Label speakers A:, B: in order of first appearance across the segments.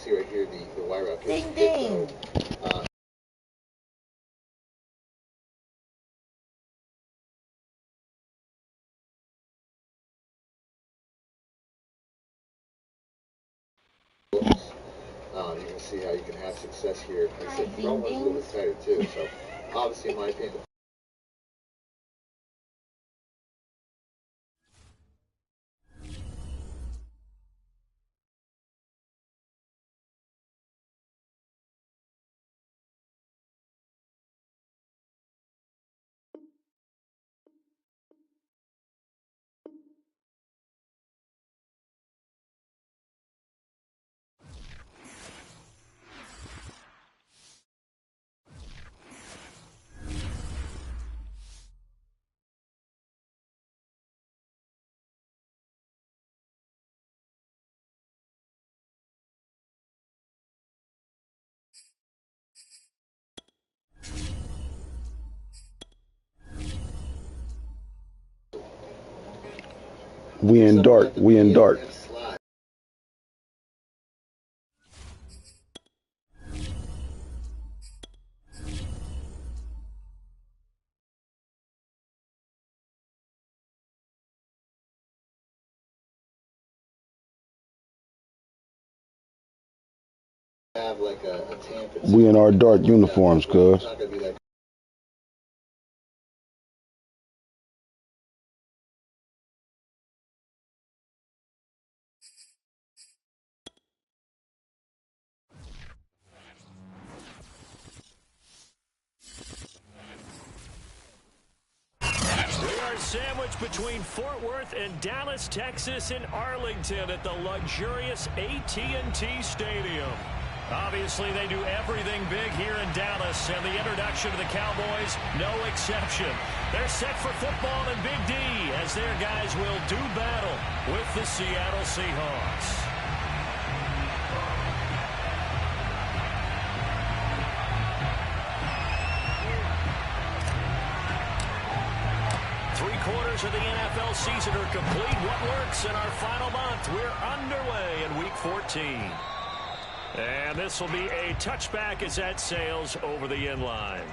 A: see right here the wire route.
B: Ding, ding.
A: You can see how you can have success here. Like I said, the front one's a little bit tighter too. So obviously, in my opinion,
C: We in dark. We in dark.
A: have like a tan.
C: We in our dark uniforms, cuz.
D: Sandwiched between Fort Worth and Dallas, Texas, and Arlington at the luxurious AT&T Stadium. Obviously, they do everything big here in Dallas, and the introduction to the Cowboys, no exception. They're set for football and Big D as their guys will do battle with the Seattle Seahawks. Three-quarters of the NFL season are complete. What works in our final month? We're underway in Week 14. And this will be a touchback as that sails over the end line.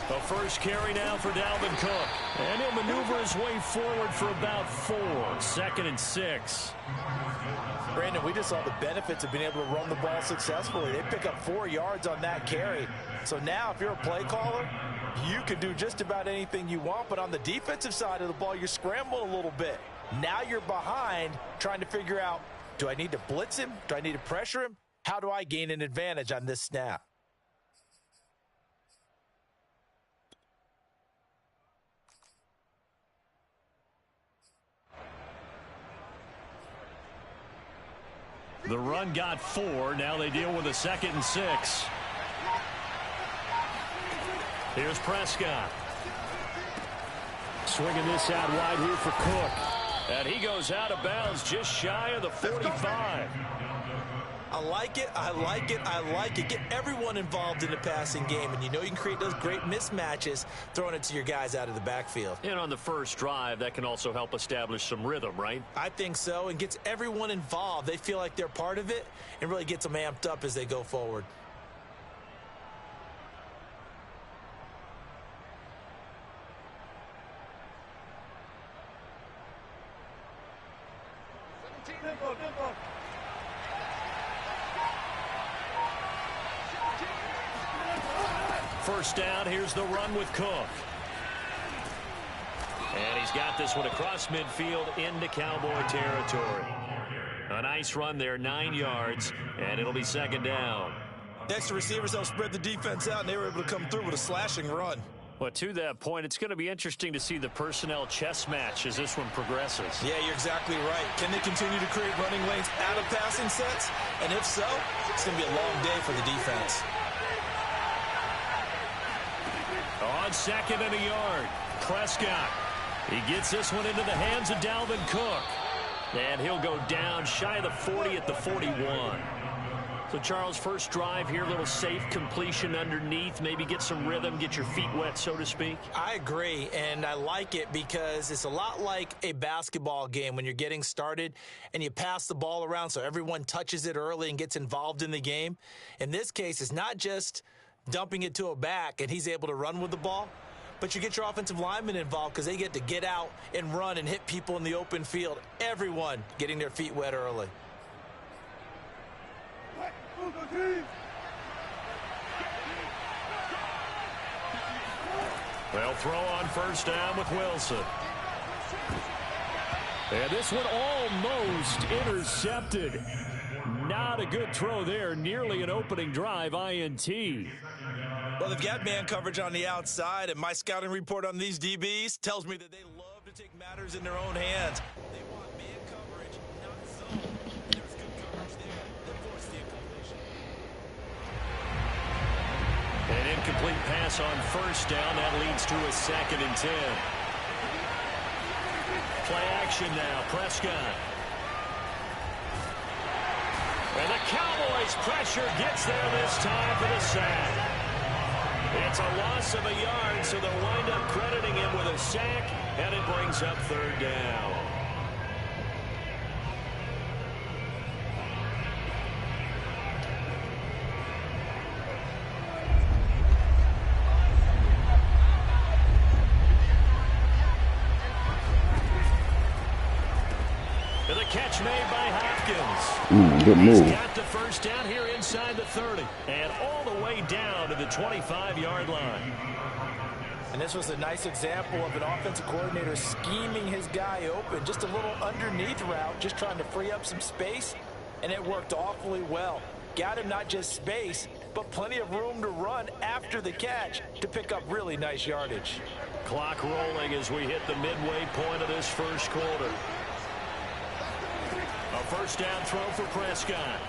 D: The first carry now for Dalvin Cook. And he'll maneuver his way forward for about 4. 2nd and 6.
E: Brandon, we just saw the benefits of being able to run the ball successfully. They pick up 4 yards on that carry. So now if you're a play caller, you can do just about anything you want. But on the defensive side of the ball, you're scrambling a little bit. Now you're behind trying to figure out, do I need to blitz him? Do I need to pressure him? How do I gain an advantage on this snap?
D: The run got 4. Now they deal with a 2nd and 6. Here's Prescott. Swinging this out wide here for Cook. And he goes out of bounds just shy of the 45.
E: I like it, I like it, I like it. Get everyone involved in the passing game, and you know you can create those great mismatches throwing it to your guys out of the backfield.
D: And on the first drive, that can also help establish some rhythm, right?
E: I think so, and gets everyone involved. They feel like they're part of it and really gets them amped up as they go forward.
D: First down, here's the run with Cook. And he's got this one across midfield into Cowboy territory. A nice run there, 9 yards, and it'll be 2nd down.
E: Extra receivers help spread the defense out, and they were able to come through with a slashing run.
D: Well, to that point, it's going to be interesting to see the personnel chess match as this one progresses.
E: Yeah, you're exactly right. Can they continue to create running lanes out of passing sets? And if so, it's going to be a long day for the defense.
D: On second and a yard, Prescott. He gets this one into the hands of Dalvin Cook. And he'll go down shy of the 40 at the 41. So, Charles, first drive here, a little safe completion underneath, maybe get some rhythm, get your feet wet, so to speak.
E: I agree, and I like it because it's a lot like a basketball game when you're getting started and you pass the ball around so everyone touches it early and gets involved in the game. In this case, it's not just dumping it to a back and he's able to run with the ball, but you get your offensive linemen involved because they get to get out and run and hit people in the open field. Everyone getting their feet wet early.
D: They'll throw on first down with Wilson. And this one almost intercepted. Not a good throw there. Nearly an opening drive INT.
E: Well, they've got man coverage on the outside, and my scouting report on these DBs tells me that they love to take matters in their own hands. They want man coverage, not zone. There's good coverage there that forced the incompletion.
D: An incomplete pass on first down. That leads to a 2nd and 10. Play action now. Prescott. And the Cowboys pressure gets there this time for the sack. It's a loss of a yard, so they'll wind up crediting him with a sack, and it brings up 3rd down. And the catch made by Hopkins.
C: Good move.
D: He's got the first down here inside the 30 and all the way down to the 25-yard line.
E: And this was a nice example of an offensive coordinator scheming his guy open. Just a little underneath route, just trying to free up some space, and it worked awfully well. Got him not just space, but plenty of room to run after the catch to pick up really nice yardage.
D: Clock rolling as we hit the midway point of this first quarter. A first down throw for Prescott.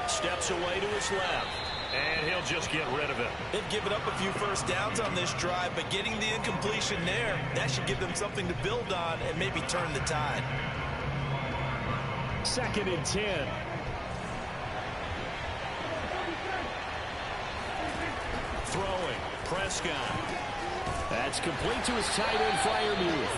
D: Steps away to his left. And he'll just get rid of it.
E: They've given up a few first downs on this drive, but getting the incompletion there, that should give them something to build on and maybe turn the tide.
D: 2nd and 10. Throwing. Prescott. That's complete to his tight end flyer move.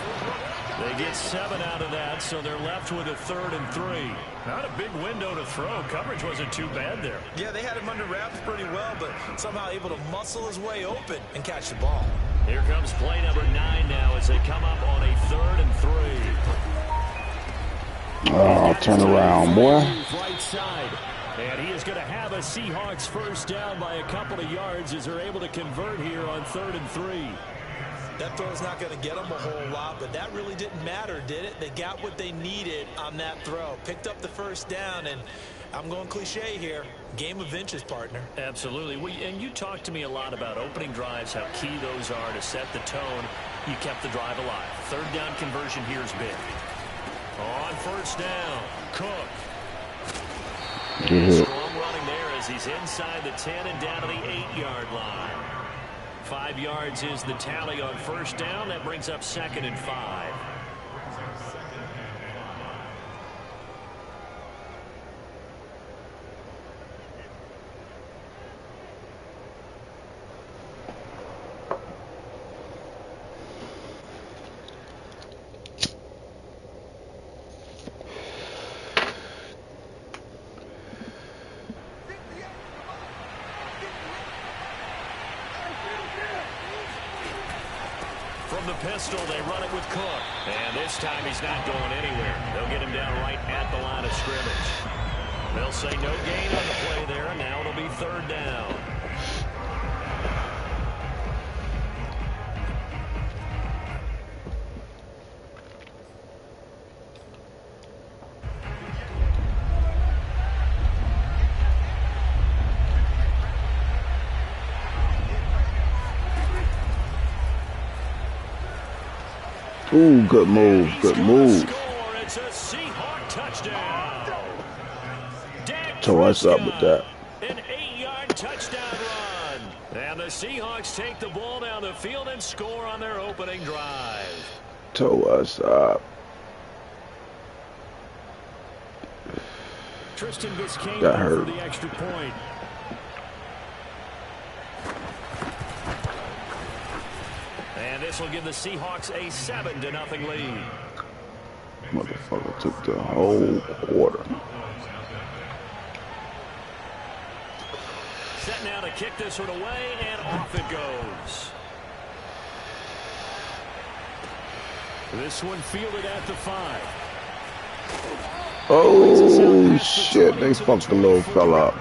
D: They get 7 out of that, so they're left with a 3rd and 3. Not a big window to throw. Coverage wasn't too bad there.
E: Yeah, they had him under wraps pretty well, but somehow able to muscle his way open and catch the ball.
D: Here comes play number 9 now as they come up on a 3rd and 3.
C: Oh, turn around, boy.
D: Right side. And he is going to have a Seahawks first down by a couple of yards as they're able to convert here on 3rd and 3.
E: That throw's not going to get them a whole lot, but that really didn't matter, did it? They got what they needed on that throw. Picked up the first down, and I'm going cliche here. Game of inches, partner.
D: Absolutely. And you talked to me a lot about opening drives, how key those are to set the tone. You kept the drive alive. 3rd down conversion here is big. On first down, Cook. Strong running there as he's inside the 10 and down to the 8-yard line. 5 yards is the tally on first down. That brings up 2nd and 5. From the pistol, they run it with Cook. And this time he's not going anywhere. They'll get him down right at the line of scrimmage. They'll say no gain on the play there, and now it'll be 3rd down.
C: Ooh, good move. Good move.
D: It's a Seahawk touchdown.
C: Toe us up with that.
D: An 8-yard touchdown run. And the Seahawks take the ball down the field and score on their opening drive.
C: Toe us up.
D: Tristan Biscayne
C: Got hurt.
D: for the extra point. And this will give the Seahawks a 7-0 lead.
C: Motherfucker took the whole quarter.
D: Set now to kick this one away, and off it goes. This one fielded at the 5.
C: Oh, shit. They fucked the little fella up.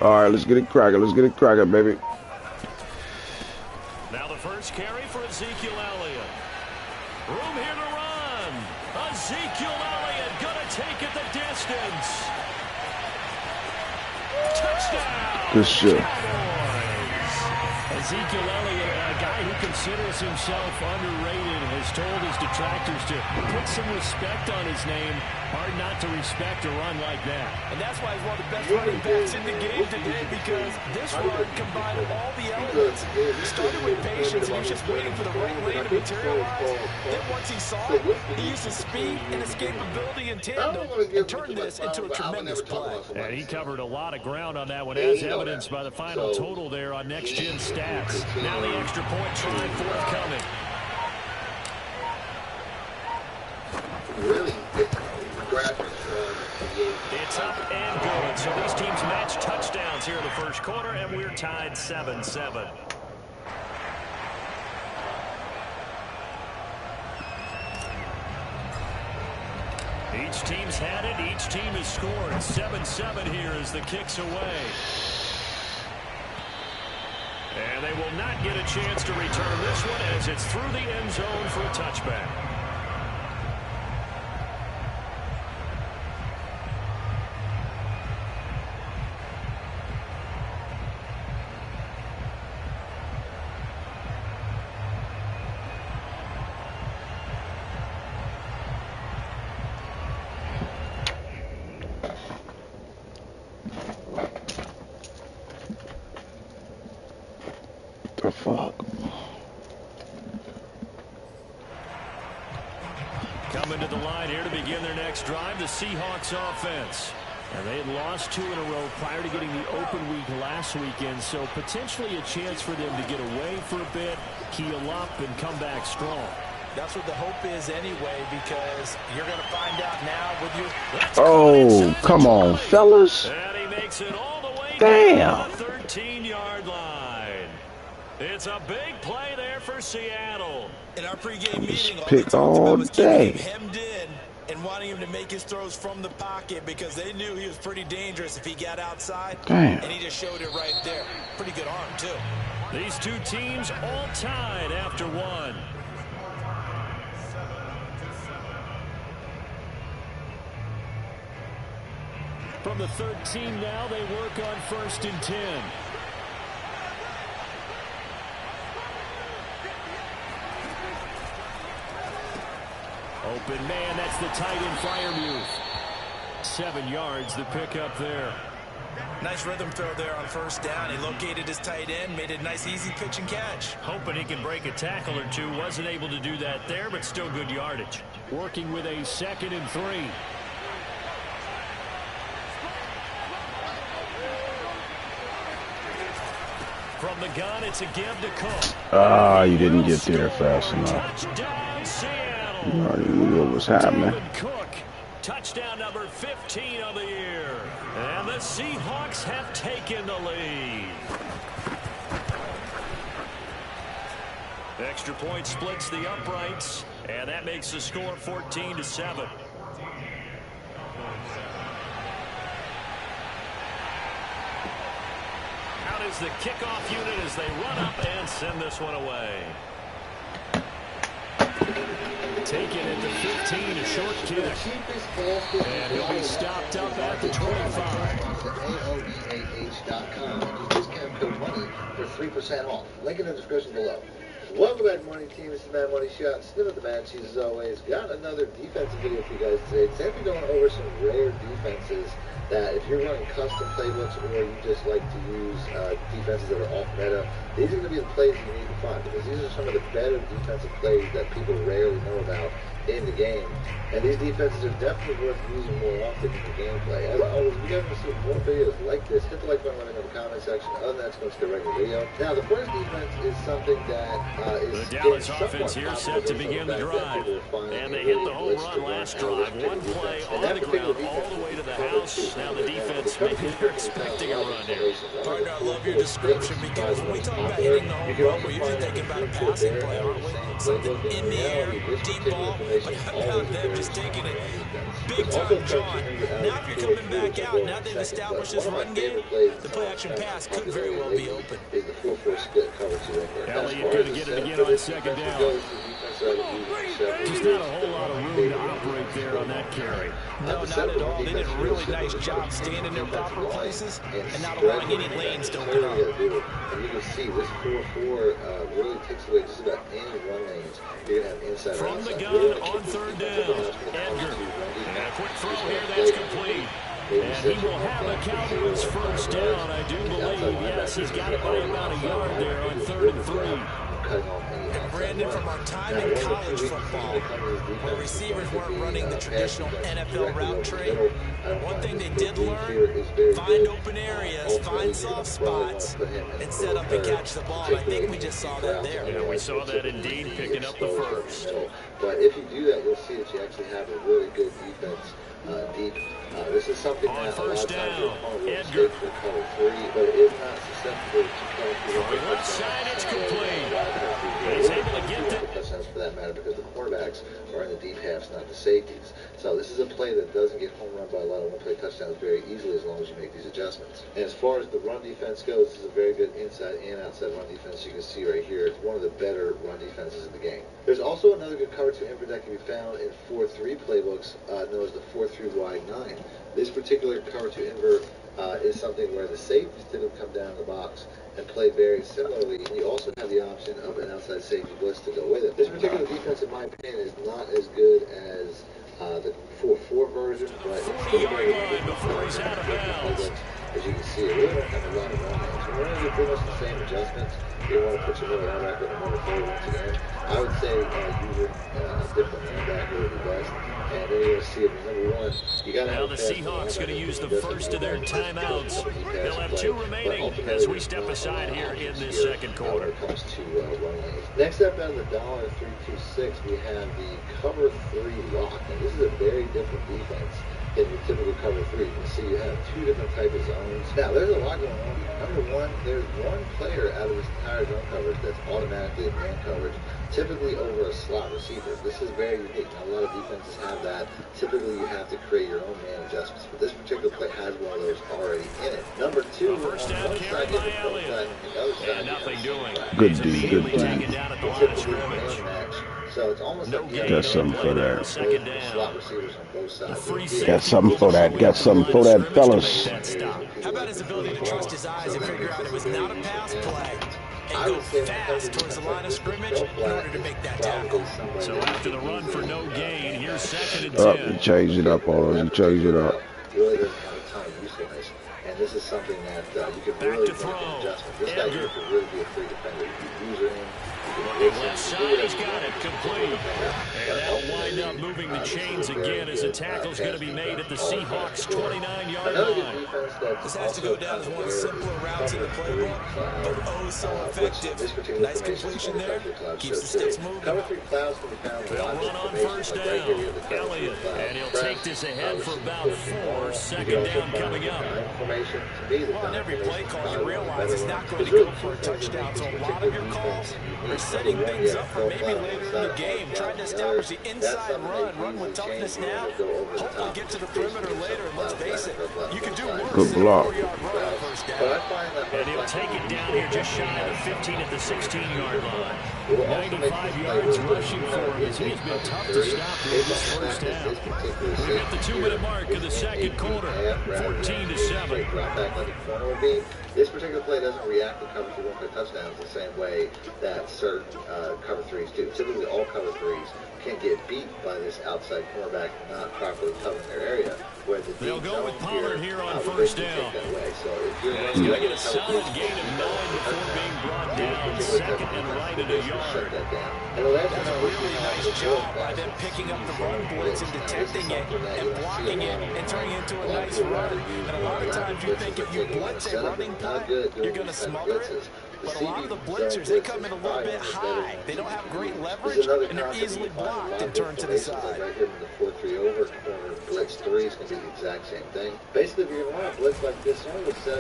C: All right, let's get it cracking. Let's get it cracking, baby.
D: Now the first carry for Ezekiel Elliott. Room here to run. Ezekiel Elliott gonna take it the distance. Touchdown.
C: Good shit.
D: Cowboys. Ezekiel Elliott, a guy who considers himself underrated, has told his detractors to put some respect on his name. Hard not to respect a run like that.
E: And that's why he's one of the best running backs in the game today, because this run combined all the elements. He started with patience, and he was just waiting for the right lane to materialize. Then once he saw it, he used his speed and escapability in tandem and turned this into a tremendous play.
D: And he covered a lot of ground on that one, as evidenced by the final total there on Next Gen Stats. Now the extra point try forthcoming.
A: Really?
D: It's up and good. So these teams match touchdowns here in the first quarter, and we're tied 7-7. Each team's had it. Each team has scored. 7-7 here as the kick's away. And they will not get a chance to return this one as it's through the end zone for a touchback.
C: The fuck?
D: Coming to the line here to begin their next drive, the Seahawks offense. And they had lost 2 in a row prior to getting the open week last weekend, so potentially a chance for them to get away for a bit, heal up, and come back strong.
E: That's what the hope is anyway, because you're going to find out now with you.
C: Oh, come on, fellas.
D: And he makes it all the way
C: Damn.
D: down to the 13-yard line. It's a big play there for Seattle.
E: In our pregame meeting, all
C: Pick
E: they talked
C: all
E: about was
C: day.
E: keeping him hemmed in and wanting him to make his throws from the pocket because they knew he was pretty dangerous if he got outside.
C: Damn.
E: And he just showed it right there. Pretty good arm, too.
D: These two teams all tied after one. From the 13 now, they work on 1st and 10. Open man, that's the tight end Freiermuth. 7 yards, the pickup there.
E: Nice rhythm throw there on 1st down. He located his tight end, made a nice easy pitch and catch.
D: Hoping he can break a tackle or two. Wasn't able to do that there, but still good yardage. Working with a 2nd and 3. From the gun, it's a give to Cook.
C: Ah, you didn't get there fast enough.
D: Touchdown, Seattle.
C: You already knew what was happening.
D: Cook, touchdown number 15 of the year. And the Seahawks have taken the lead. Extra point splits the uprights, and that makes the score 14-7. Out is the kickoff unit as they run up and send this one away. Taking it to 15, a short kick. And he'll be stopped up at the 25.
A: AOEAH.com. Use discount code MONEY for 3% off. Link in the description below. Welcome back, Money Team. This is Mad Money Shot. Snip of the Mad Cheese as always. Got another defensive video for you guys today. Today we're going over some rare defenses that if you're running custom playbooks or you just like to use defenses that are off meta, these are going to be the plays you need to find because these are some of the better defensive plays that people rarely know about in the game. And these defenses are definitely worth using more often in your gameplay. As always, if you guys want to see more videos like this, hit the like button in the comment section. Other than that, it's going to the regular video. Now, the first defense is something that is
D: the Dallas offense here set to begin the drive. And they hit the home run last drive. One play on the ground all the way to the house. Now the defense, maybe they're expecting a run here.
E: Partner, I love your description because when we talk about hitting the home run, we're usually thinking about a passing play, aren't we? Something in the air, deep ball, but how about them just taking it big time, John? Now if you're coming back out, now they've established this run game, the play action pass could very well be open.
D: Elliott going to get it again on second down. There's not a whole lot of room to operate there on that carry.
E: No, not at all. They did a really nice job staying in their proper places and not allowing any lanes to open up.
A: And you can see this 4-4 really takes away just about any run lanes you're going to have inside.
D: From the gun on third down, Edgar. And a quick throw here, that's complete. And he will have a Cowboys first down, I do believe. Yes, he's got it by about a yard there on 3rd and 3.
E: And Brandon, from our time in college football, where receivers weren't running the traditional NFL route tree, one thing they did learn, find open areas, find soft spots, and set up and catch the ball. And I think we just saw that there.
D: Yeah, we saw that indeed, picking up the first.
A: But if you do that, you'll see that you actually have a really good defense deep. This is something
D: on
A: that
D: first
A: a lot of
D: down,
A: times you're
D: Edgar.
A: for cover 3, but it is not susceptible to cover 3.
D: On the left side, it's complete. He's able to get it.
A: Touchdowns for that matter because the quarterbacks are in the deep halves, not the safeties. So this is a play that doesn't get home run by a lot of one-play touchdowns very easily as long as you make these adjustments. And as far as the run defense goes, this is a very good inside and outside run defense. You can see right here, it's one of the better run defenses in the game. There's also another good cover 2 inverted that can be found in 4-3 playbooks known as the 4-3 wide 9. This particular cover 2 invert is something where the safeties typically come down in the box and play very similarly. You also have the option of an outside safety blitz to go with it. This particular defense, in my opinion, is not as good as the 4-4 version, but it's still very good. As you can see, it really don't have a lot of run lanes. When running pretty much the same adjustments, you want to put your middle linebacker and number 4 once again. I would say using a different linebacker would be best. And then you're going to see it as number 1. You got to
D: now the Seahawks going to use the first of their timeouts. They'll have 2 remaining as we step aside here in this second quarter.
A: Next up out of the $326, we have the cover 3 lock. And this is a very different defense than your typical cover 3. You can see you have 2 different types of zones. Now, there's a lot going on. Number 1, there's one player out of this entire zone coverage that's automatically in man coverage, typically over a slot receiver. This is very unique. Now, a lot of defenses have that. Typically, you have to create your own man adjustments, but this particular play has one of those already in it. Number 2,
D: first down carry by Elliott. And nothing doing.
C: Good D, good D.
D: Taken down at the line of scrimmage.
A: So it's almost
D: No
A: like
D: gain.
C: Got something for that.
D: Second down.
A: slot receivers on both sides.
C: Got something for that. Got something for that, fellas.
E: How about his ability to trust his eyes and figure out it was not a pass play and go fast towards the line of scrimmage in order to make that tackle?
D: So after the run for no gain, here's 2nd and
C: Up
D: 10.
C: and change it up on us and change it up.
A: Really doesn't have a ton of usefulness. And this is something that you can
D: Back
A: really
D: to
A: make
D: throw.
A: an adjustment. This guy here could really be a free defender. You can use her in.
D: Looking left side, he's got it complete. And that'll wind up moving the chains again as a tackle's going to be made at the Seahawks' 29-yard line.
E: This has to go down as one of the simpler routes in the playbook, but oh so effective. Nice completion there, keeps the sticks moving.
A: Cover 3 clouds can be found.
D: They'll run on first down. Elliott, and he'll take this ahead for about 4. 2nd down coming up.
E: Well, on every play call, you realize it's not going to go for a touchdown, so a lot of your calls are setting things up for maybe later in the game, trying to establish the inside run with toughness now, hopefully get to the perimeter later, and let's face it, you can do worse
C: Good
E: than a
C: block.
E: 4-yard run on first down.
D: And he'll take it down here just shy of the 15 at the 16-yard line. 95 yards rushing for him as he's been tough to stop here in this first half. We've hit the 2-minute mark of the second quarter, 14-7.
A: This particular play doesn't react to cover 2 1-play touchdowns the same way that certain cover 3s do. Typically, all cover 3s can get beat by this outside cornerback not properly covering their area. Where the
D: they'll go with Pollard here on first down.
A: So if you're
D: he's going to get a solid gain of 9 before being brought down, second and right at a yard.
E: That's a really nice job by them picking up the run blitz and detecting it and blocking it and turning it into a nice run. And a lot of times you think if you blitz a running play, you're going to smother it. But a lot of the blitzers, they come in a little bit high. They don't have great leverage, and they're easily blocked and turned to the side.
A: Right here in the 4-3 over corner, blitz 3 is going to be the exact same thing. Basically, if you're going to run a blitz like this,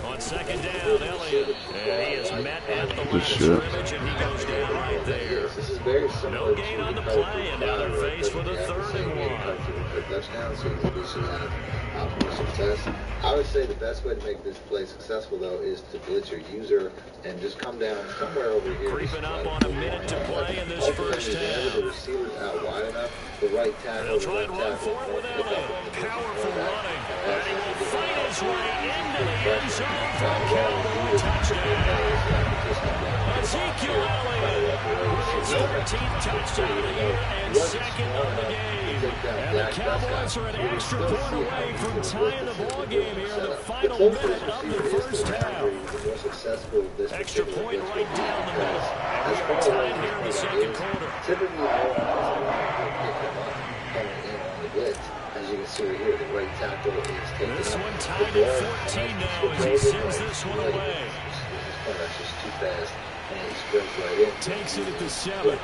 D: on second down, Elliott. And he is met at the line of scrimmage, and he goes down right there.
A: This is very similar.
D: No gain on the play, and now they're faced with a 3rd and 1.
A: Touchdown, so we should have more success. I would say the best way to make this play successful, though, is to blitz your user and just come down somewhere over here.
D: Creeping up on a minute to play in this first half.
A: The receivers out wide enough, the right tackle.
D: They'll try and run for it with Elliott. Powerful running. And he will fight his way into the end zone for a Cowboy touchdown. Ezekiel Elliott with his 13th touchdown of the year and 2nd of the game. And the Cowboys are an extra point away from tying the ball game here in the final minute of the first half. Extra point right down the middle. And we are tied here in the second quarter.
A: Typically, as you can see right here, the right tackle is taking
D: this one tied at 14 now as he sends this one away.
A: That's just too fast, and he sprints right in.
D: Takes it at the 7.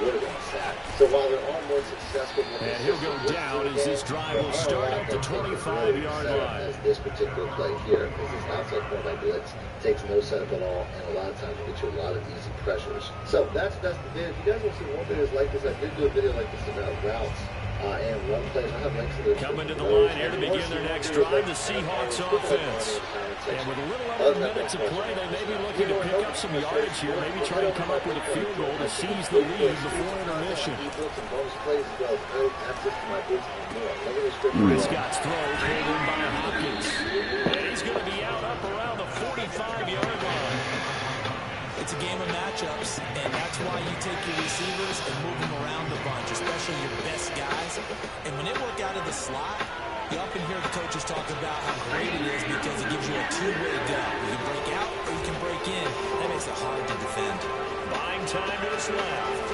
A: So while they're all more successful,
D: and he'll go down as this drive will start up the 25-yard line.
A: As this particular play here, because this outside cornerback blitz takes no setup at all, and a lot of times will get you a lot of easy pressures. So that's the video. If you guys want to see more videos like this, I did do a video like this about routes. And run plays. I have links to this.
D: Coming to the line here to begin their next drive, the Seahawks offense. And with a little over a minute to play, they may be looking to pick up some yardage here, maybe try to come up with a field goal to seize the lead before intermission. Scott's throw pulled in by Hopkins. And he's going to be out up around the 45-yard line.
E: It's a game of matchups, and that's why you take your receivers and move them around the bunch, especially your best guys. And when they work out of the slot, you often hear the coaches talk about how great it is because it gives you a two-way go. You can break out or you can break in. That makes it hard to defend.
D: Buying time to his left.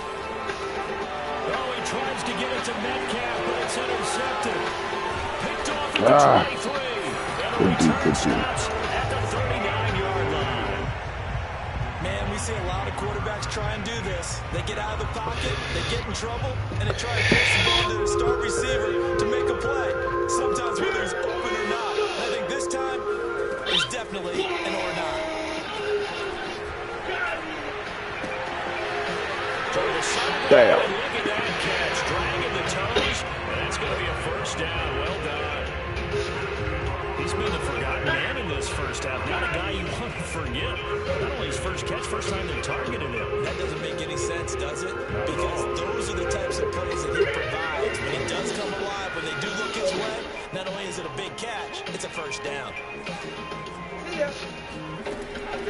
D: Oh, he tries to get it to Metcalf, but it's intercepted. Picked off at the 23. And the return stops at the 39-yard line.
E: Man, we see a lot of quarterbacks try and do this. They get out of the pocket, they get in trouble, and they try to push the ball to their star receiver to make a play. Sometimes whether he's open or not. And I think this time is definitely an or not.
C: Damn.
D: Look at that catch, dragging the toes, and that's going to be a first down. Well done. He's been the forgotten man in this first half. Not a guy you want to forget. Not only his first catch, first time they targeted him.
E: That doesn't make any sense, does it? Because those are the types of plays that he provides. When he does come alive, when they do look his way, not only is it a big catch, it's a first down.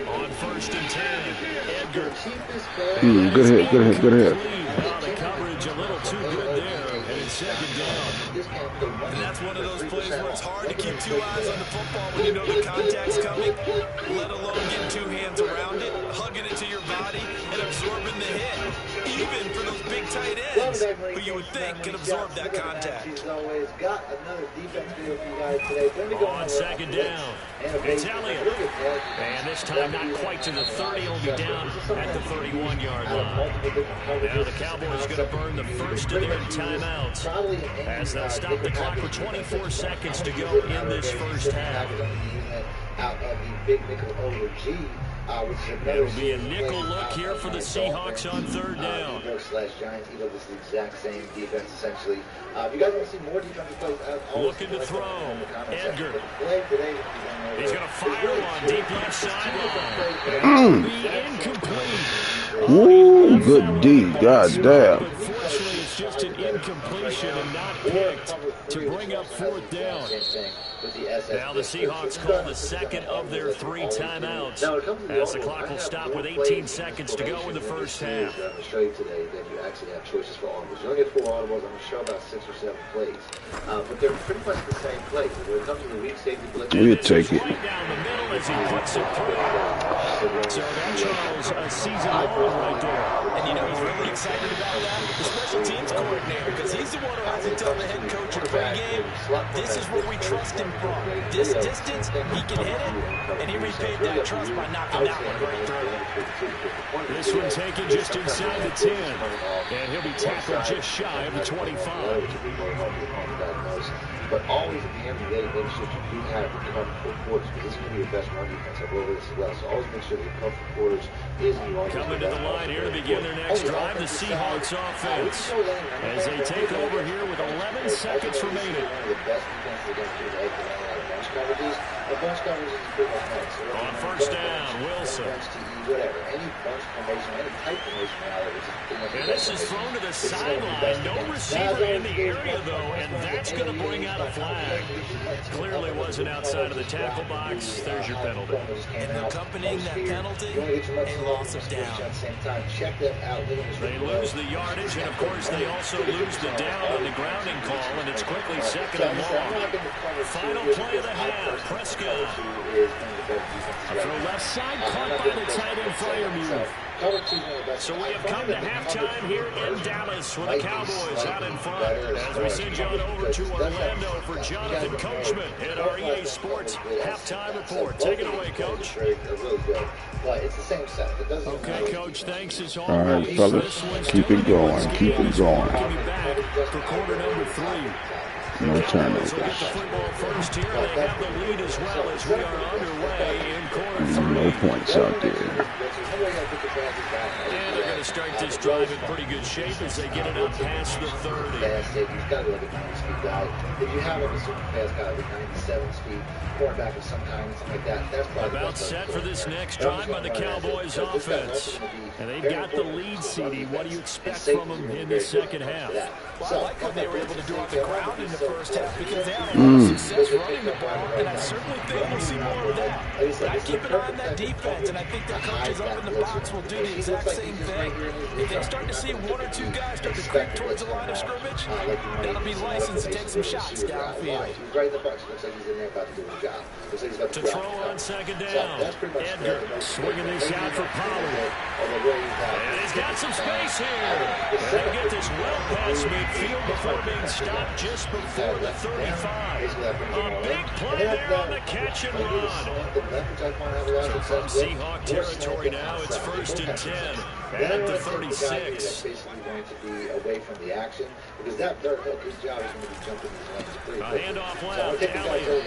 D: On 1st and 10, Edgar.
C: Good hit.
D: Wow, the coverage a little too good there, and it's 2nd down.
E: And that's one of those plays where it's hard to keep two eyes on the football when you know the contact's coming, let alone getting two hands around it, hugging it to your body, and absorbing the hit. Even for those big tight ends, who you would think could absorb that contact.
A: He's always got another defense video for you guys today.
D: On 2nd down, it's Elliott. And this time not quite to the 30, he'll be down at the 31-yard line. Now the Cowboys are going to burn the first of their timeouts as they'll stop the clock with 24 seconds to go in this first half.
A: Out of the big nickel over G.
D: It'll be a nickel look here for the Seahawks on third down.
A: Giants, even this is the exact same defense, essentially. If you guys want to see more defensive plays,
D: looking to throw. Edgar. He's going to fire one deep left sideline. Be incomplete.
C: Ooh, good D. God damn.
D: Unfortunately, it's just an incompletion and not picked to bring up fourth down. Now the Seahawks call the second of their 3 timeouts as the clock will stop with 18 seconds to go in the first half.
A: I'm going to show you today that you actually have choices for audibles. You only get 4 audibles. I'm going to show about 6 or 7 plays. But they're pretty much the same plays. When it comes to the weak safety blitz,
C: you take it.
D: Right down the middle as he puts it through. So that Charles a season long right there.
E: And you know he's really excited about that, the special teams coordinator, because he's the one who has to tell the head coach in pregame, this is where we trust him from. This distance, he can hit it, and he repaid that trust by knocking that one right through.
D: This one taken just inside the 10, and he'll be tackled just shy of the 25.
A: But always at the end of the day, make sure you do have the cover for quarters, because this is going to be your best run defense. I've over this as well. So always make sure that your cover for quarters is in your
D: coming to the line here to begin their next drive, the Seahawks offense, as they take over here with 11 seconds remaining. On first down, Wilson. And this is thrown to the sideline. No receiver in the area, though, and that's going to bring out a flag. Clearly wasn't outside of the tackle box. There's your penalty.
E: And accompanying that penalty, a loss of down.
D: They lose the yardage, and, of course, they also lose the down on the grounding call, and it's quickly second and long. Final play of the half, Prescott. A throw left side, caught by the tight end Freiermuth. So we have come to halftime here in Dallas with the Cowboys out in front. As we send you on over to Orlando for Jonathan Coachman at our EA Sports halftime report. Take it away, Coach. Okay, Coach, thanks as always.
C: All right, fellas, keep it going, keep it going.
D: For quarter number 3.
C: No turnovers.
D: So get the football first here. They have the lead as well as we are underway in quarter 3.
C: No points out there.
D: And they're going to start this drive in pretty good shape as they get it up past the 30.
A: If you have a super fast guy with 97 speed, quarterback of some kind, something like that, that's probably
D: about set for this next drive by the Cowboys offense. And they've got the lead, CD. What do you expect from them in the second half?
E: Well, I like what they were able to do on the ground in the first half because they had a lot of success running the ball, and I certainly think we'll see more of that. But I keep an eye on that defense, and I think the coaches up in the box will do the exact same thing. If they start to see 1 or 2 guys start to creep towards the line of scrimmage, that'll be licensed to take some shots downfield.
D: To throw on second down, Edgar swinging this out for Pollard. And he's got some space here. And they'll get this well past midfield before being stopped just before the 35. A big play there on the catch and run. So from Seahawk territory now, it's 1st and 10 at the 36.
A: Basically going to be away from the action because that his job is going to be jumping these lanes pretty quickly.
D: A handoff left, Elliott.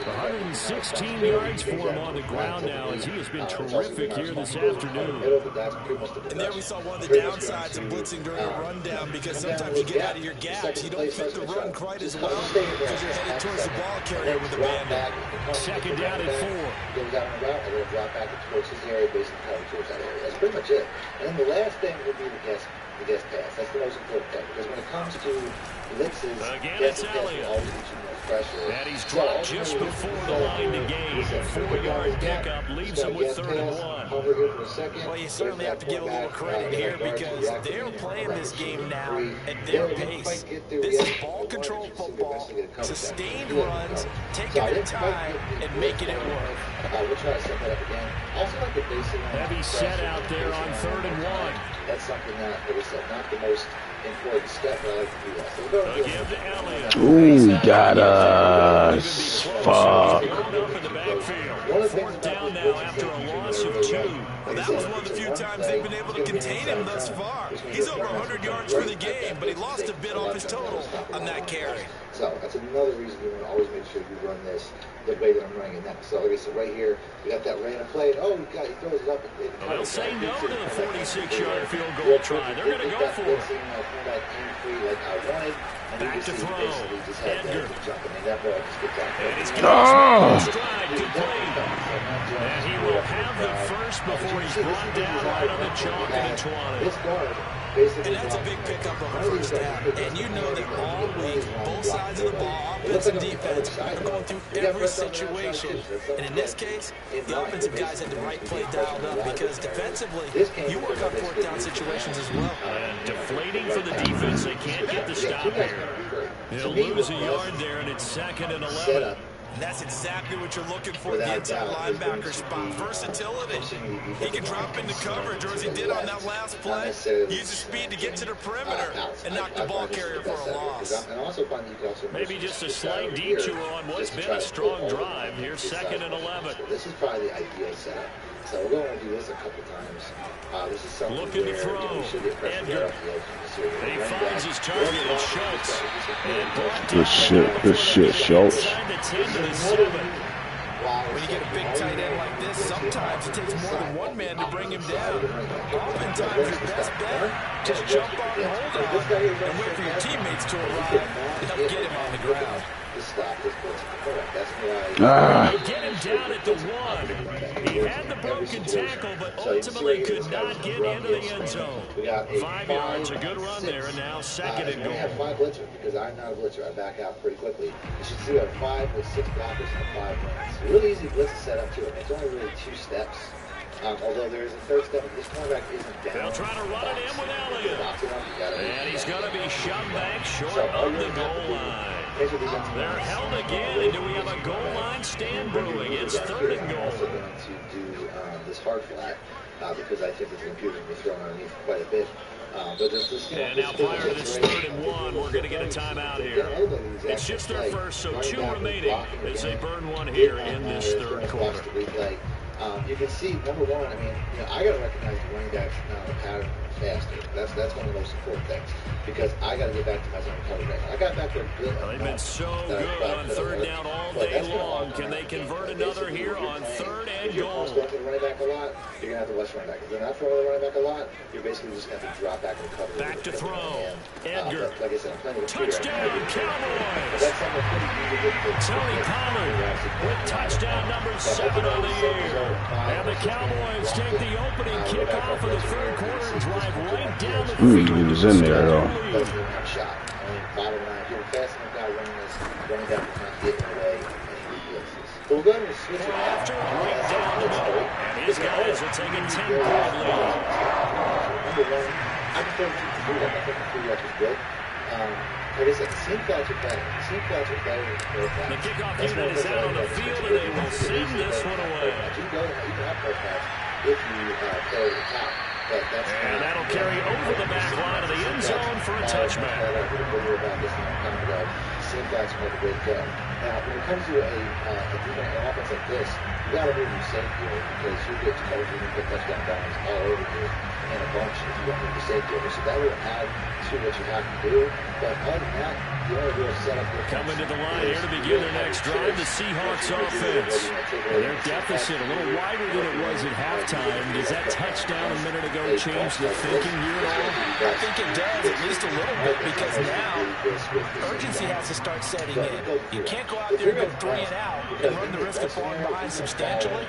D: 116 yards for him on the ground now as he has been terrific here this afternoon.
E: And there we saw one of the downsides of blitzing during a rundown because sometimes you get out of your gaps. You don't fit the run quite as well because you're headed towards the ball carrier with the bandit.
D: Second down at 4.
A: Goes out on the route, and they'll drop back towards his area, basically coming towards that area. That's pretty much it. And then the last thing would be the guess pass. That's the most important thing because when it comes to blitzes,
D: again, it's Elliott.
A: Always gives you more pressure.
D: And he's dropped just before the line to gain. 4-yard pickup leaves him with 3rd and 1.
E: Well, you certainly have to give a little credit here because they're playing this game now at their pace. This is ball control football, sustained runs, taking their time, and making it work.
A: We'll try to set that up again. Also like the basic
D: heavy set out there on 3rd and 1.
A: That's something that was not the most important step, but I like to do that. So we're
D: going to give to Elliott.
C: Ooh, got us. Fuck.
D: 4th down now after a loss of 2.
E: Well, that was one of the few times they've been able to contain him thus far. He's over 100 yards for the game, but he lost a bit off his total on that carry.
A: So that's another reason you want to always make sure you run this the way that I'm running it next. So like I said, right here, we got that random play. Oh, he throws it up.
D: They'll say no to the 46-yard field goal try. They're going to go for it. Back to throw. Edgar. And he's got his stride complete. And he will have the first before he's brought down right on the chalk at the 20.
E: And that's a big pickup of a first down. And you know that all week, both sides of the ball, offense and defense, are going through every situation. And in this case, the offensive guys had the right play dialed up because defensively, you work on fourth down situations as well.
D: And deflating for the defense. They can't get the stop here. He'll lose a yard there, and it's 2nd and 11.
E: And that's exactly what you're looking for in the inside linebacker spot. Versatility. He can drop into coverage, or as he did on that last play, use his speed to get to the perimeter and knock the ball carrier for a loss.
D: Maybe just a slight detour on what's been a strong drive. Here's 2nd and 11.
A: This is probably the ideal setup. So we're going to do this a couple times. This is something
D: looking to throw. Edgar. He finds his target. It's Schultz.
C: Good shit, Schultz.
E: When you get a big tight end like this, sometimes it takes more than one man to bring him down. Oftentimes, your best bet, just jump on and hold on and wait for your teammates to arrive and help get him on the ground.
D: Get him down at the 1. He had the broken tackle, but ultimately could not get into the end zone. 5 yards, a good run there, and now 2nd and goal.
A: I have 5 blitzers because I'm not a blitzer. I back out pretty quickly. You should see we have 5 with 6 blockers and 5 wins. Really easy blitz to set up too. I mean, it's only really 2 steps. Although there is a 3rd step, this cornerback isn't down.
D: They'll try to run it in with Elliott. And he's going to be shoved back short of the goal line. They're held again, and do we have a goal line stand brewing? It's 3rd and goal.
A: I'm also going to do this hard flat because I think the computer will be thrown underneath quite a bit.
D: And now prior to this 3rd and 1, we're going to get a timeout here. It's just their first, so 2 remaining as they burn one here in this 3rd quarter.
A: You can see, number 1, I mean, I got to recognize the running backs the pattern faster. That's one of the most important things because I got to get back to my zone coverage. I got back there good.
D: They've been so good on 3rd down all day long. Can they convert another here on 3rd and goal?
A: If you're throwing the running back a lot, you're going to have to watch running back. If you're not throwing the running back a lot, you're basically just going to have to drop back and cover.
D: Back to throw. Edgar.
A: Like I said, I'm playing with
D: touchdown, Cowboys.
A: That's something pretty easy to
D: Tony Pollard with touchdown number 7 on the year. And the Cowboys take the opening kickoff of the 3rd quarter and drive right down the field.
C: He was in there, though.
A: Shot. I mean, bottom line, if you're fast enough guy running this, running back is not getting away any blitzes. So we're going to switch it
D: after right down the middle. And these guys are taking 10-point lead.
A: Number 1, I prefer to do that. I think the 3 is good. Like I said, the seam flags are better. The seam flags are better than the flags.
D: The kickoff unit is out on the field, and they will send this one away.
A: You can have pro pads if you play at the top.
D: And that'll carry over the back line of the end zone for a touchback.
A: Seam flags are the way to go. Now, when it comes to an offense like this, you got to move your safety because you get covered and you get touchdown bombs all over you in a bunch if you don't move your safety over. So that will add to what you have to do. But other than that, the only real setup
D: coming to the line here to begin their next drive, the Seahawks offense. Their deficit a little wider than it was at halftime. Does that touchdown a minute ago change the thinking here at all?
E: I think it does, at least a little bit, because now urgency has to start setting in. You can't go out there and go 3 and out and run the risk of falling behind substantially,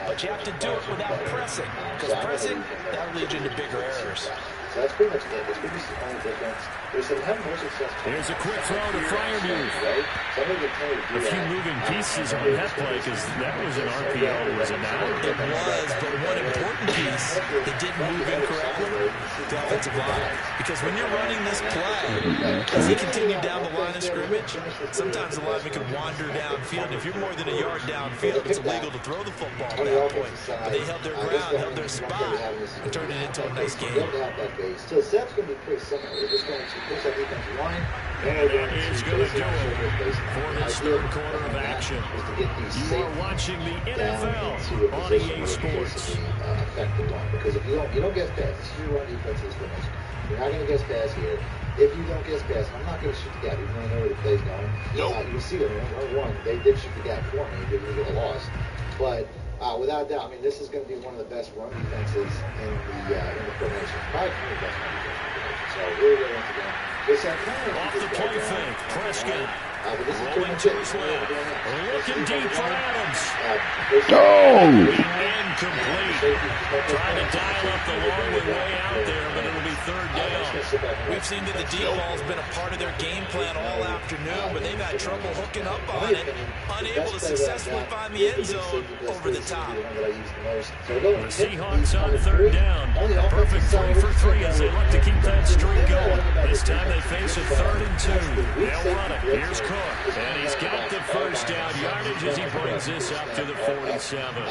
E: but you have to do it without pressing, because pressing, that'll lead you into bigger errors.
A: So that's pretty much it. That's pretty much the only difference. They have more success.
D: Here's a quick throw to Freiermuth. A few moving pieces on that play because that was an RPO, was it not?
E: It was, but one important piece that didn't move incorrectly, the offensive line. Because when you're running this play, as he continued down the line of scrimmage, sometimes the lineman could wander downfield. And if you're more than a yard downfield, it's illegal to throw the football at that point. But they held their ground, held their spot, and turned it into a nice game.
A: base. So the setup's going to be pretty similar. We're just going to push that defensive line. And
D: that is going to do it for this third quarter of action. You are watching the NFL on EA Sports.
A: Affect the run, because if you don't get past, this is your run defensive scrimmage. You're not going to get past here. If you don't get past, I'm not going to shoot the gap, even though I know where the play's going. You see them in 1-1. They did shoot the gap for me. They didn't get a loss. But without doubt, I mean, this is going to be one of the best run defenses in the formation. Probably one of the best run defenses in the formation. So really good once again.
D: Off the play fake, Prescott rolling to his left, looking deep for Adams. Incomplete. Trying to dial up the long way out there, but it'll be third down.
E: We've seen that the deep ball's been a part of their game plan all afternoon, but they've had trouble hooking up on it, unable to successfully find the end zone over the top.
D: The Seahawks on third down. A perfect 3 for 3 as they look to keep that streak going. This time they face a 3rd and 2. They'll run it. Here's Cook. And he's got the first down yardage as he brings this up to the 47.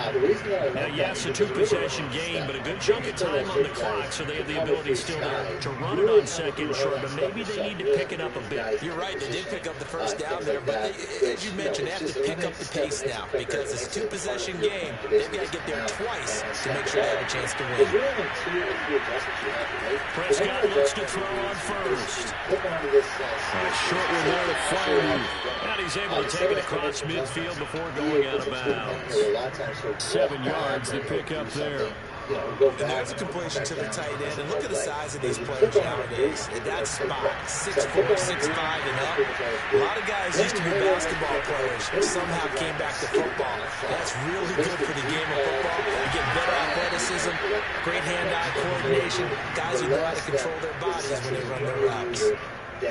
D: Now, yes, a 2-possession game, but a good chunk of time on the clock, so they have the ability still to run it on second short, but maybe they need to pick it up a bit.
E: You're right, they did pick up the first down there, but as you mentioned, they have to pick up the pace now because it's a 2-possession game. They've got to get there twice to make sure they have a chance to win.
D: Prescott looks to throw on first. Short one there to Flaherty. And he's able to take it across midfield before going out of bounds. 7 yards to pick up there.
E: And there's a completion to the tight end. And look at the size of these players nowadays. At that spot, 6'4", 6'5", and up. A lot of guys used to be basketball players, somehow came back to football. That's really good for the game of football. You get better athleticism, great hand-eye coordination, guys who know how to control their bodies when they run their routes.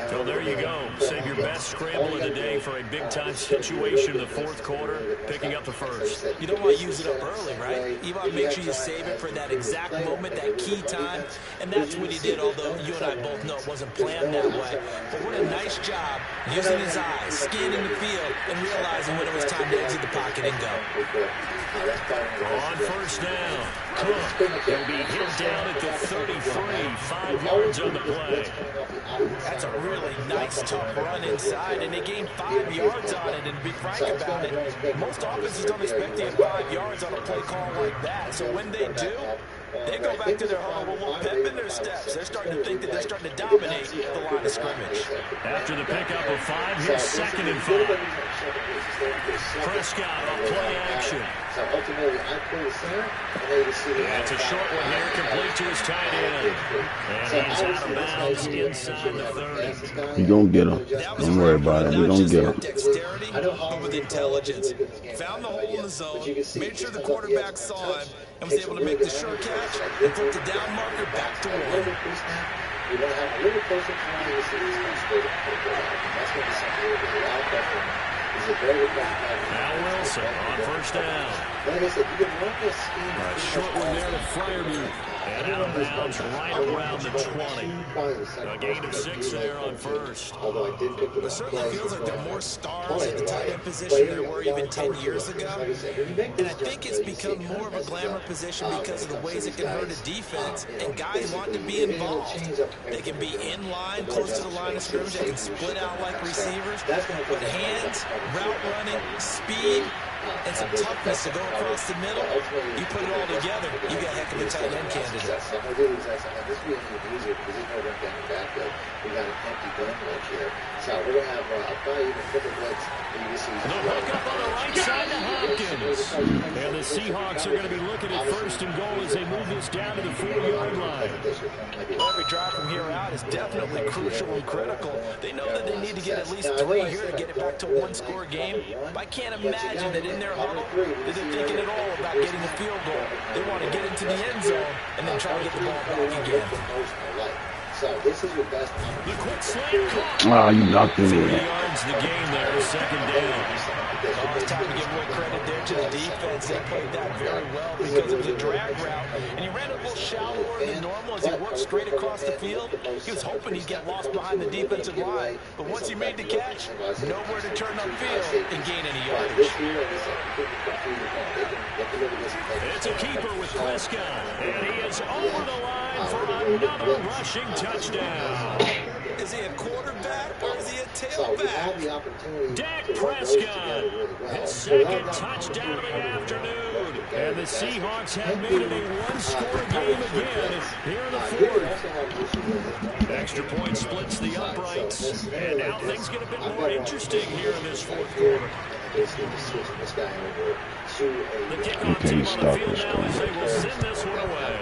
D: So there you go. Save your best scramble of the day for a big-time situation in the 4th quarter, picking up the first.
E: You don't want to use it up early, right? You want to make sure you save it for that exact moment, that key time, and that's what he did, although you and I both know it wasn't planned that way. But what a nice job using his eyes, scanning the field, and realizing when it was time to exit the pocket and go.
D: On first down, Cook will be hit down at the 33, 5 yards on the play.
E: That's a really nice, tough run inside, and they gained 5 yards on it. And to be frank about it, most offenses don't expect to get 5 yards on a play call like that. So when they do, they go back to their huddle with a little pep in their steps. They're starting to think that they're starting to dominate the line of scrimmage.
D: After the pickup of 5, here's 2nd and 5. Prescott on play action. That's a short one here, complete to his tight end. And he's out of bounds inside the 30.
C: You're going to get him. Don't worry about it. We're going to get him.
E: Dexterity, but with intelligence. Found the hole in the zone, made sure the quarterback saw him, and was able to make the sure catch and put the down marker back to 1.
A: You're going to have a little closer to the series. That's going to be something a lot of pressure.
D: Now Wilson on first down.
A: Like I said, you can run this scheme.
D: Short one there to Flaherty. And out of bounds right around the 20. A gain of 6 there on first.
A: Although I did pick
E: It certainly feels like there are more stars at the tight end position than there were even 10 years ago. And I think it's become more of a glamour position because of the ways it can hurt a defense. And guys want to be involved. They can be in line, close to the line of scrimmage. They can split out like receivers. But hands, route running, speed, and some toughness to go across the middle, you put it all together, you got a heck of a tight end candidate.
A: This will be easier because there's no run down the backfield. We got an empty gun look here. So we're going to have probably even triple blitz.
D: The hook up on the right side to Hopkins. And the Seahawks are going to be looking at 1st and goal as they move this down to the 4-yard line.
E: Every drive from here out is definitely crucial and critical. They know that they need to get at least 3 here to get it back to a 1-score game. But I can't imagine that in their huddle that they're thinking at all about getting a field goal. They want to get into the end zone and then try to get the ball back again.
A: So this is your best
D: The quick slant caught.
C: Ah, you knocked it
D: 3
C: in.
D: yards the gain there, second down.
E: It's time to give real credit there to the defense. They played that very well because it was a drag route, and he ran a little shallower than normal as he worked straight across the field. He was hoping he'd get lost behind the defensive line, but once he made the catch, nowhere to turn upfield and gain any yardage.
D: It's a keeper with Prescott, and he is over the line for another rushing touchdown.
E: Is he a quarterback or is he a
A: So we have
E: tailback?
A: the opportunity
D: Dak
A: to run those together
D: Prescott,
A: really well.
D: his second touchdown of the afternoon. And the Seahawks have made it a one-score game again here in the fourth. Extra point splits the uprights, and now things get a bit more interesting here in this fourth quarter.
A: Basically just switching this guy over to
D: The
A: a
D: kickoff
C: Okay,
D: team on the
C: stop
D: field
C: this
D: now
C: thing.
D: as they will send this one away.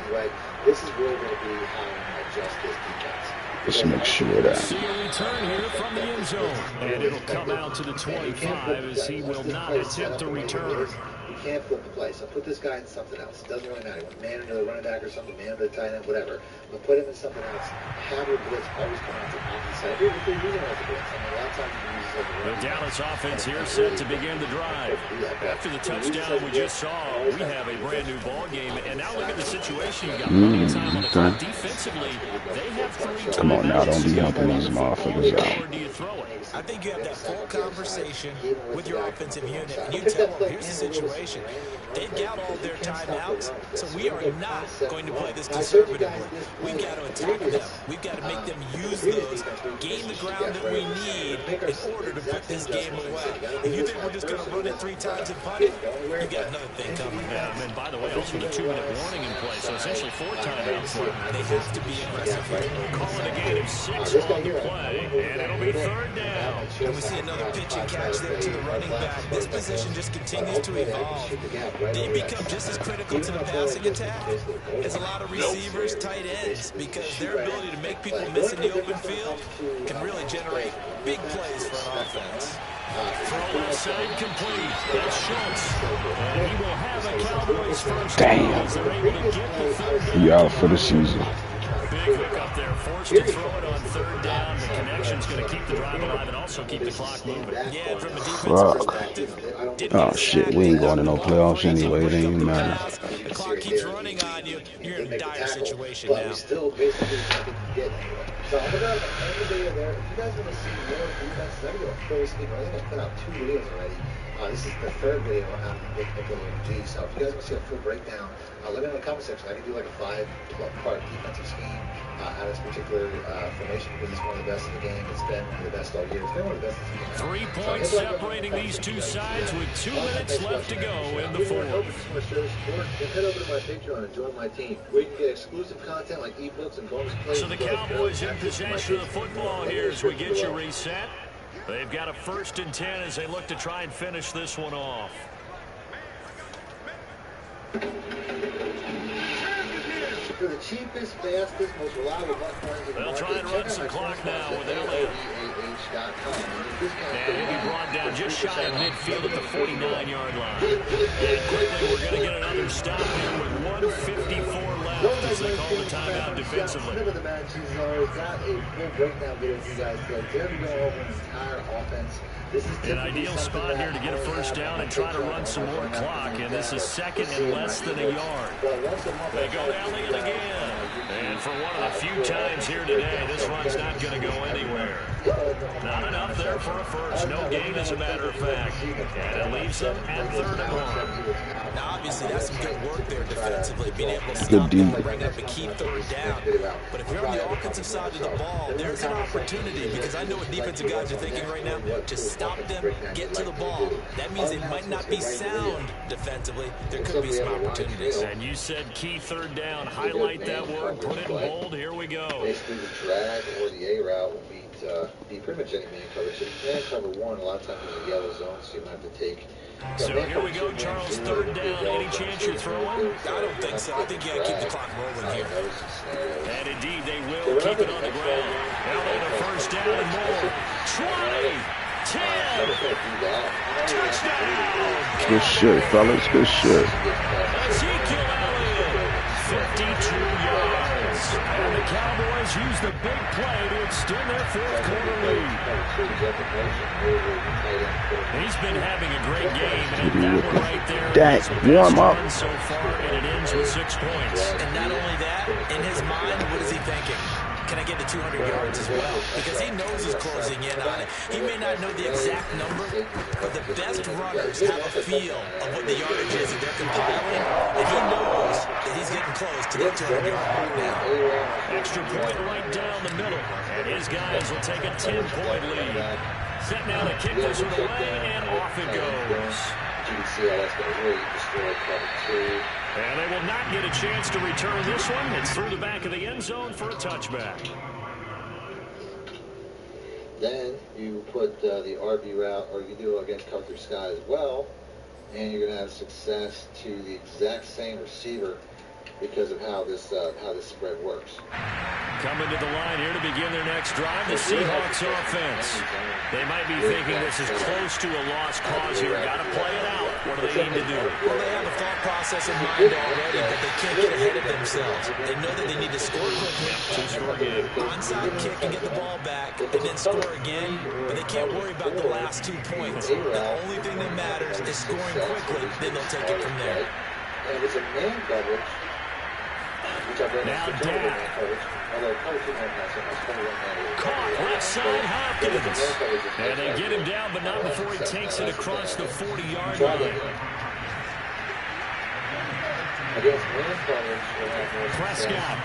A: Anyway, this is really going to be how I adjust this defense.
C: Let's make sure that.
D: See a return here from the end zone, and it'll come out to the 25 as he will not attempt to return.
A: You can't flip the play, so put this guy in something else. It doesn't really matter. Man into the running back or something, man into the tight end, whatever. But put him in something else. Have your blitz always come out to the opposite side. If you're using it as a blitz, I mean, a lot of times you use it as a
D: The
A: blitz.
D: Dallas offense here set to begin the drive. After the touchdown we just saw, we have a brand new ball game. And now look at the situation. You got plenty of time on the clock. Defensively, they have 3
C: Come on now, don't be
D: timeouts.
C: helping these motherfuckers
D: Or
C: out.
D: do you throw it?
E: I think you have that full conversation with your offensive unit, and you tell them, here's the situation. They've got all their timeouts, so we are not going to play this conservatively. We've got to attack them. We've got to make them use those, gain the ground that we need in order to put this game away. If you think we're just going to run it 3 times and punt it, you've got another thing coming.
D: Yeah, and by the way, also the 2-minute warning in play, so essentially 4 timeouts left.
E: They have to be aggressive here.
D: Calling a gain of 6 on the play, and it'll be third down.
E: And we see another pitch and catch there to the running back. This position just continues to evolve. They become just as critical to the passing attack as a lot of receivers, tight ends, because their ability to make people miss in the open field can really generate big plays for an offense.
D: Throw left side complete. That's Schultz. And he will have a Cowboys first
C: Damn.
D: down as they're able to get the third down.
C: He out for the season.
D: Big hiccup there. Forced to throw it on third down. The connection's going to keep the drive alive and also keep the clock moving.
E: Yeah, and from a defensive
C: Fuck.
E: perspective, didn't
C: Oh
E: get
C: shit,
E: sacked
C: we ain't
E: there.
C: going to no playoffs anyway. It ain't even matter.
E: The clock keeps running on you. You're in a dire situation
A: but
E: now.
A: we still basically didn't get anywhere. So I'm gonna end the video there. If you guys want to see more defenses, I'm gonna post. I'm gonna put out 2 videos already. This is the 3rd video on G. So if you guys want to see a full breakdown, let me know in the comment section. I can do like a 5-part defensive scheme out of this particular formation because it's one of the best in the game. It's been one of the best all year. It's been one of the best in the game.
D: 3 points separating these two sides with 2 minutes left to go in the fourth.
A: Head over to my Patreon and join my team, where you can get exclusive content like ebooks and bonus plays.
D: So the Cowboys in possession of the football here as we get you reset. They've got a 1st and 10 as they look to try and finish this one off.
A: For the cheapest, fastest, most reliable bus runs in the
D: They'll try
A: market,
D: and run
A: check out
D: some
A: my
D: clock
A: sponsors
D: now
A: at
D: with Elliott.
A: AAH.com.
D: And he'll be brought down just shy of midfield at the 49-yard line. And quickly, we're going to get another stop here with 1:54 left as they call the timeout defensively.
A: Remember the matches are got a full breakdown video for you guys. So they're going to go over an entire offense. This is
D: An ideal spot here to get a first down and try to run some more clock. And this is 2nd and less than a yard. They go Elliott again. And for one of the few times here today, this run's not going to go anywhere. Not enough there for a first. No gain, as a matter of fact. And it leaves them at 3rd and 1.
E: Now, obviously, that's some good work there defensively, being able to stop them and bring up a key 3rd down. But if you're on the offensive side of the ball, there's an opportunity, because I know what defensive guys are thinking right now, to stop them, get to the ball. That means they might not be sound defensively. There could be some opportunities.
D: And you said key 3rd down. Highlight that word. Put it in bold. Here we go.
A: Basically, the drag or the A route will beat pretty much any man coverage. So man cover 1, a lot of times there's a yellow zone, so you might have to take.
D: So here we go, Charles. 3rd down. Any chance you're throwing?
E: I don't think so. I think you got to keep the clock rolling here.
D: And indeed, they will keep it on the ground. Elliott a first down and more. 20, 10, touchdown.
C: Good shit, fellas. Good shit.
D: Ezekiel Elliott, 52 yards. And the Cowboys use the big play to extend their fourth quarter lead. He's been having a great game, and that one right there is the best run so far, and it ends with 6 points.
E: And not only that, in his mind, what is he thinking? Can I get to 200 yards as well? Because he knows he's closing in on it. He may not know the exact number, but the best runners have a feel of what the yardage is that they're compiling, and he knows that he's getting close to that 200-yard mark now.
D: Extra point right down the middle, and his guys will take a 10-point lead. Set now to kick this one away, and off it goes.
A: You can see how that's going to really destroy cover 2.
D: And they will not get a chance to return this one. It's through the back of the end zone for a touchback.
A: Then you put the RB route, or you do it against cover 3 sky as well, and you're going to have success to the exact same receiver because of how this spread works.
D: Coming to the line here to begin their next drive, the Seahawks offense. They might be thinking this is close to a lost cause here. Got to play it out. What do they need to do?
E: Well, they have a thought process in mind already, but they can't get ahead of themselves. They know that they need to score quickly,
D: Two-score game,
E: onside kick and get the ball back, and then score again, but they can't worry about the last 2 points. The only thing that matters is scoring quickly, then they'll take it from there.
A: And it's a man coverage.
D: Now Dak. Caught left side Hopkins. And they get him down, but not before he takes it across the 40-yard line. Prescott.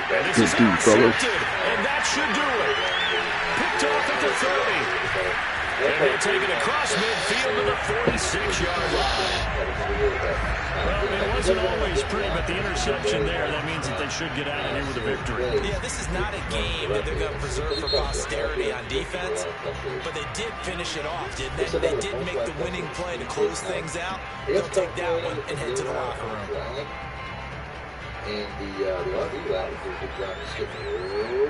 D: And this is intercepted, and that should do it. Picked off at the 30. And they'll take it across midfield to the 46-yard line. Well, it wasn't always pretty, but the interception there, that means that they should get out of here with a victory.
E: Yeah, this is not a game that they're going to preserve for posterity on defense, but they did finish it off, didn't they? They did make the winning play to close things out. They'll take that one and head to the locker room.
A: And the RB route was a good job of skipping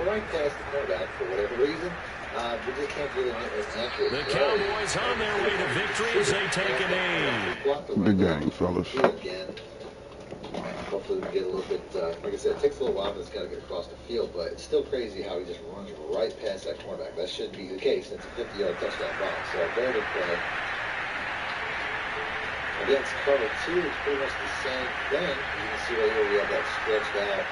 A: right past the quarterback for whatever reason. We just can't get it as accurate.
D: The Cowboys on their way to victory as they take an aim.
C: Big game, fellas.
A: Again. Hopefully we get a little bit, like I said, it takes a little while, but it's got to get across the field, but it's still crazy how he just runs right past that cornerback. That shouldn't be the case. It's a 50-yard touchdown run. So a very good play. Against cover 2, it's pretty much the same thing. You can see right here we have that stretched out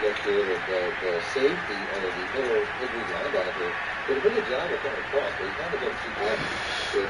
A: look here with the safety or the middle linebacker. Did a pretty good job of coming across, but he's not going to keep up with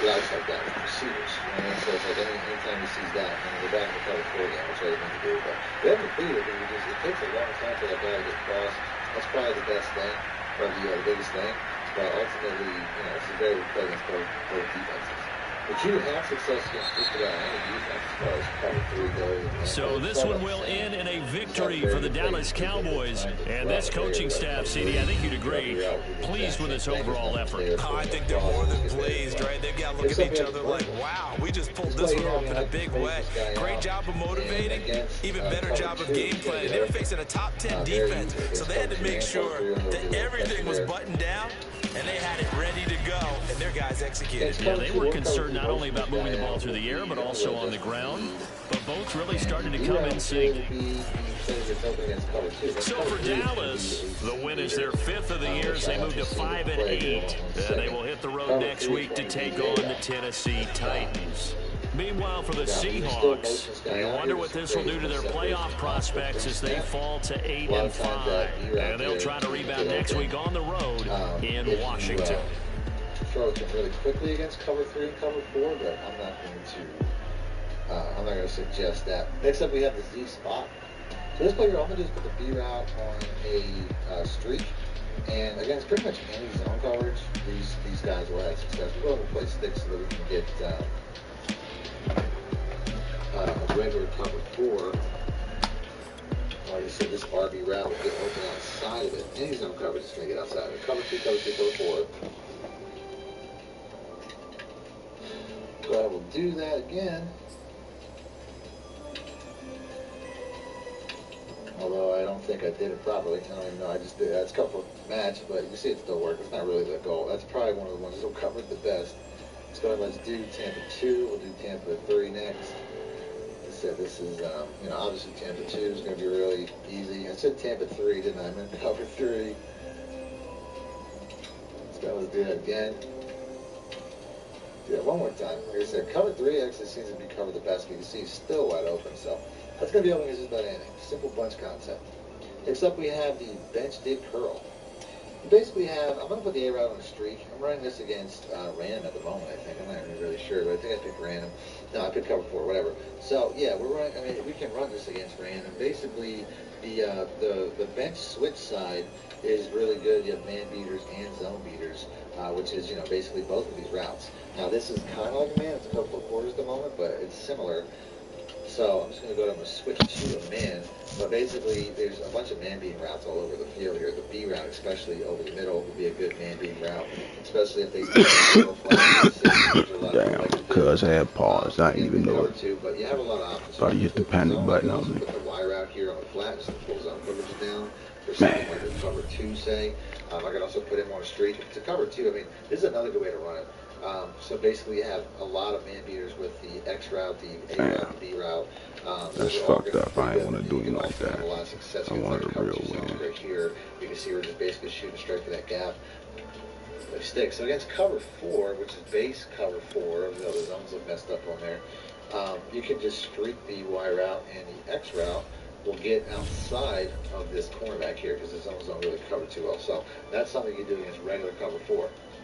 A: guys like that, with receivers. And so it's like anytime he sees that, and we're back in the cover 4 again, which I didn't think to do. But they haven't completed it. It takes a long time for that guy to get across. That's probably the best thing, or the biggest thing. But ultimately, it's a very good play against both defenses. But you have success against just about any defense as far as cover 3 goes.
D: So this one will end in a victory for the Dallas Cowboys. And this coaching staff, CD, I think you'd agree, pleased with this overall effort.
E: Oh, I think they're more than pleased, right? They've got to look at each other like, wow, we just pulled this one off in a big way. Great job of motivating, even better job of game planning. They were facing a top 10 defense, so they had to make sure that everything was buttoned down, and they had it ready to go, and their guys executed.
D: Yeah, they were concerned not only about moving the ball through the air, but also on the ground. But both really started to come in sync. So for Dallas, the win is their 5th of the year as they move to 5-8. And they will hit the road next week to take on the Tennessee Titans. Meanwhile, for the Seahawks, you wonder what this will do to their playoff prospects as they fall to 8-5. And they'll try to rebound next week on the road in Washington.
A: Throw it really quickly against cover 3 and cover 4, but I'm not going to suggest that. Next up, we have the Z spot. So this play here, I'm going to just put the B route on a streak. And again, it's pretty much any zone coverage. These guys will have success. We'll go and play sticks so that we can get a regular cover 4. Like I said, this RB route will get open outside of it. Any zone coverage is going to get outside of it. Cover 2, cover 3, cover 4. So I will do that again. Although I don't think I did it properly. I don't even know. I just did. That's a couple of match, but you can see it still worked. It's not really the goal. That's probably one of the ones that'll cover it the best. So let's do Tampa 2. We'll do Tampa 3 next. said, this is, obviously Tampa 2 is going to be really easy. I said Tampa 3, didn't I? I meant cover 3. Let's do that again. Do that one more time. Like I said, cover 3 actually seems to be covered the best. You can see it's still wide open. So that's going to be open against just about anything. Simple bunch concept. Next up, we have the bench dip curl. You basically have, I'm going to put the A route on the streak. I'm running this against random at the moment, I think. I'm not even really sure, but I think I picked random. No, I picked cover 4, whatever. So, yeah, we're running, we can run this against random. Basically, the bench switch side is really good. You have man beaters and zone beaters, which is, basically both of these routes. Now, this is kind of like a man. It's a couple of quarters at the moment, but it's similar. So I'm just going to go to switch to a man, but basically there's a bunch of man beating routes all over the field here. The B route, especially over the middle, would be a good man beating route, especially if they go flat.
C: Damn, cuz I had paused. I didn't even know it.
A: But you have a lot of options.
C: Thought you hit the panic button on me.
A: Put the Y route here on the flat, just to pull zone coverage down. For something like a cover 2, say. I can also put him on a streak. To cover 2, this is another good way to run it. So basically you have a lot of man beaters with the X route, the A route, the B route.
C: That's fucked up. I ain't want to do you like that. I wanted a real win.
A: Right here, you can see we're just basically shooting straight to that gap. They stick. So against cover 4, which is base cover 4, the zones look messed up on there, you can just streak the Y route, and the X route will get outside of this cornerback here because the zones don't really cover too well. So that's something you do against regular cover 4.